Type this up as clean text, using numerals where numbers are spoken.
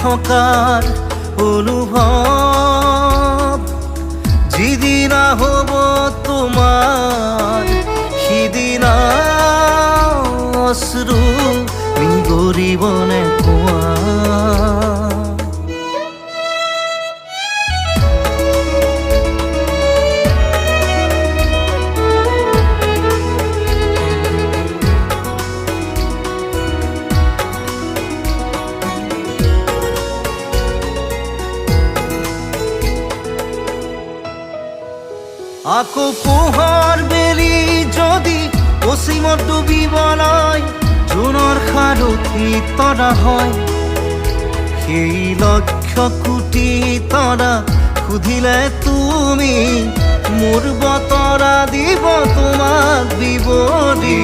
থকাৰ অনুভৱ। যিদিনা হ'ব তোমাৰ সিদিনা অশ্ৰু নিগৰিবনে কোৱা। আকৌ পোহৰ বেলি যদি অসীমত ডুবিবলৈ জোনৰ সাৰথি তৰা হয়, সেই লক্ষ কোটি তৰা সুধিলে তুমি মোৰ বতৰা দিব তোমাক বিৱৰি।